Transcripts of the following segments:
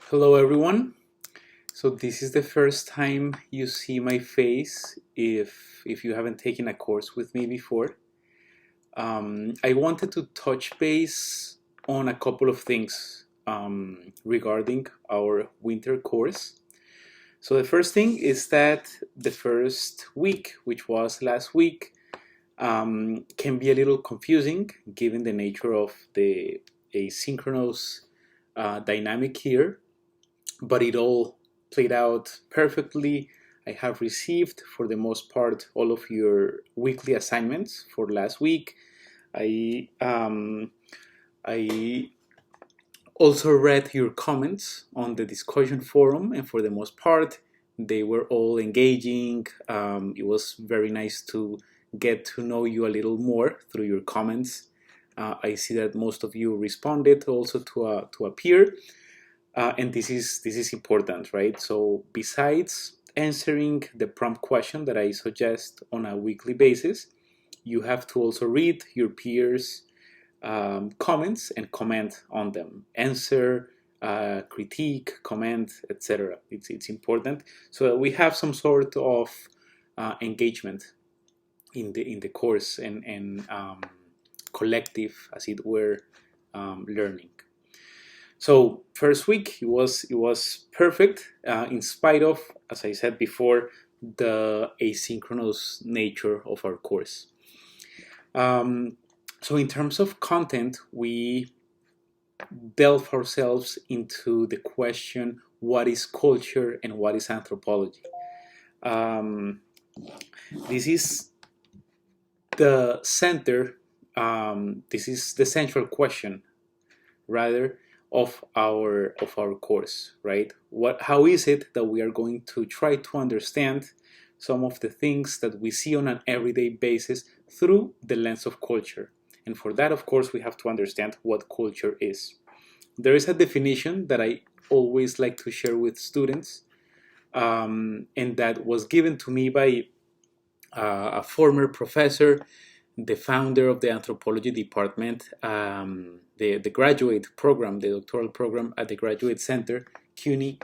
Hello everyone. So this is the first time you see my face if you haven't taken a course with me before. I wanted to touch base on a couple of things regarding our winter course. So the first thing is that the first week, which was last week, can be a little confusing given the nature of the asynchronous dynamic here, but it all played out perfectly. I have received, for the most part, all of your weekly assignments for last week. I also read your comments on the discussion forum, and for the most part, they were all engaging. It was very nice to get to know you a little more through your comments. I see that most of you responded also to a peer, and this is important, right? So besides answering the prompt question that I suggest on a weekly basis, you have to also read your peers' comments and comment on them, answer, critique, comment, etc. It's important so that we have some sort of engagement in the course and collective, as it were, learning. So first week it was perfect, in spite of, as I said before, the asynchronous nature of our course. So in terms of content, we delve ourselves into the question: what is culture and what is anthropology? Um, this is the center. This is the central question, rather, of our course, right? How is it that we are going to try to understand some of the things that we see on an everyday basis through the lens of culture? And for that, of course, we have to understand what culture is. There is a definition that I always like to share with students, and that was given to me by a former professor, the founder of the anthropology department, the graduate program, the doctoral program at the Graduate Center, CUNY,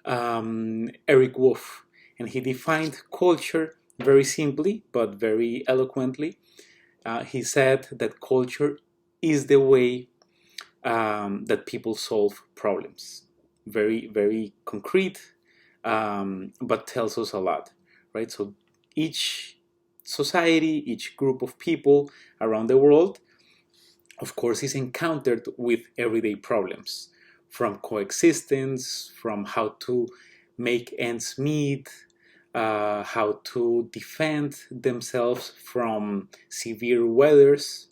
Eric Wolf. And he defined culture very simply, but very eloquently. He said that culture is the way that people solve problems. Very, very concrete, but tells us a lot, right? So each society, each group of people around the world, of course, is encountered with everyday problems, from coexistence, from how to make ends meet, how to defend themselves from severe weathers,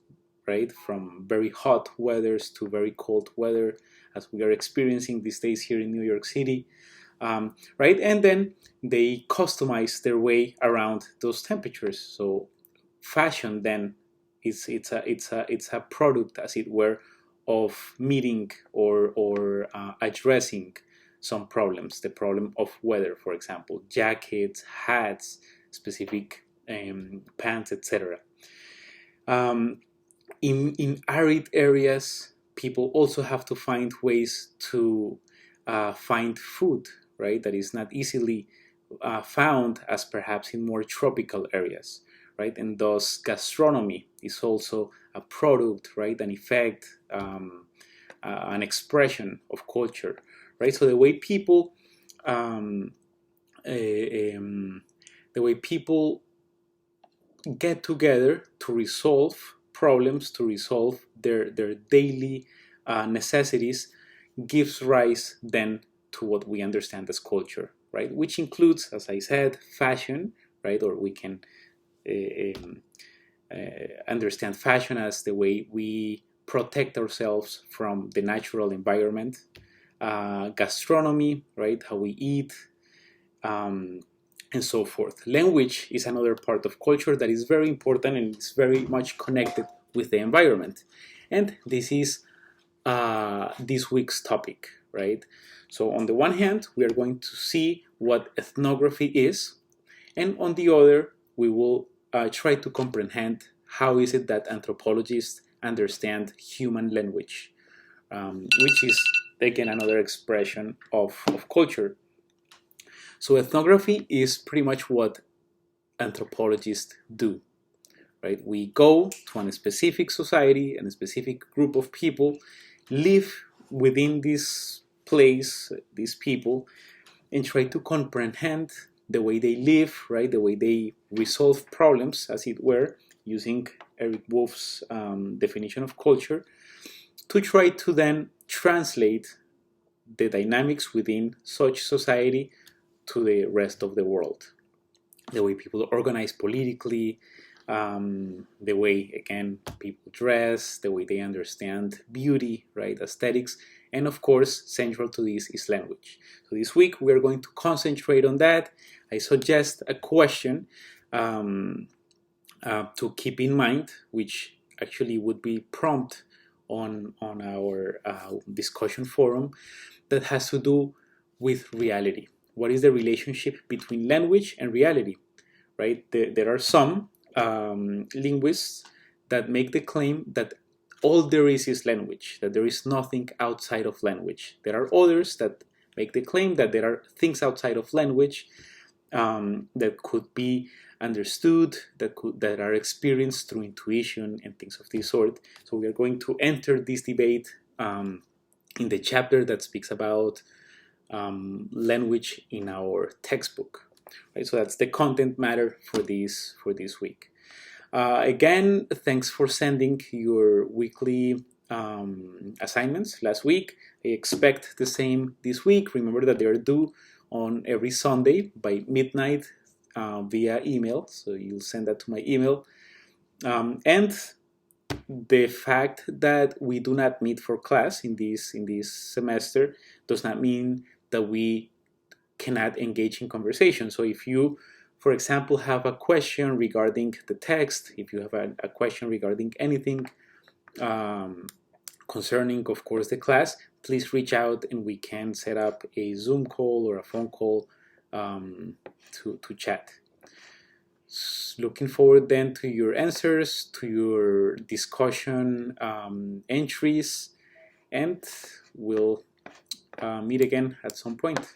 right? From very hot weathers to very cold weather, as we are experiencing these days here in New York City, right? And then they customize their way around those temperatures. So fashion then it's a product, as it were, of meeting or addressing some problems. The problem of weather, for example, jackets, hats, specific pants, etc. Um, in arid areas, people also have to find ways to find food, right? That is not easily found as perhaps in more tropical areas, right? And thus, gastronomy is also a product, right? An effect, an expression of culture, right? So um, um, the way people get together to resolve problems, to resolve their daily necessities, gives rise then to what we understand as culture, right? Which includes, as I said, fashion, right? Or we can um, understand fashion as the way we protect ourselves from the natural environment. Gastronomy, right? How we eat, um, and so forth. Language is another part of culture that is very important and is very much connected with the environment. And this is this week's topic, right? So, on the one hand, we are going to see what ethnography is, and on the other, we will try to comprehend how is it that anthropologists understand human language, which is again, another expression of culture. So ethnography is pretty much what anthropologists do, right? We go to a specific society and a specific group of people, live within this place, these people, and try to comprehend the way they live, right? The way they resolve problems, as it were, using Eric Wolf's definition of culture, to try to then translate the dynamics within such society to the rest of the world. The way people organize politically, the way, again, people dress, the way they understand beauty, right, aesthetics, and of course, central to this is language. So this week we are going to concentrate on that. I suggest a question to keep in mind, which actually would be prompt on our discussion forum, that has to do with reality. What is the relationship between language and reality? Right? There are some linguists that make the claim that all there is language, that there is nothing outside of language. There are others that make the claim that there are things outside of language that could be understood, that are experienced through intuition and things of this sort. So we are going to enter this debate in the chapter that speaks about language in our textbook. Right, so that's the content matter for this week. Again, thanks for sending your weekly assignments last week. I expect the same this week. Remember that they are due on every Sunday by midnight via email. So you'll send that to my email. And the fact that we do not meet for class in this semester does not mean that we cannot engage in conversation. So if you, for example, have a question regarding the text, if you have a question regarding anything concerning, of course, the class, please reach out and we can set up a Zoom call or a phone call to chat. Looking forward then to your answers, to your discussion entries, and we'll meet again at some point.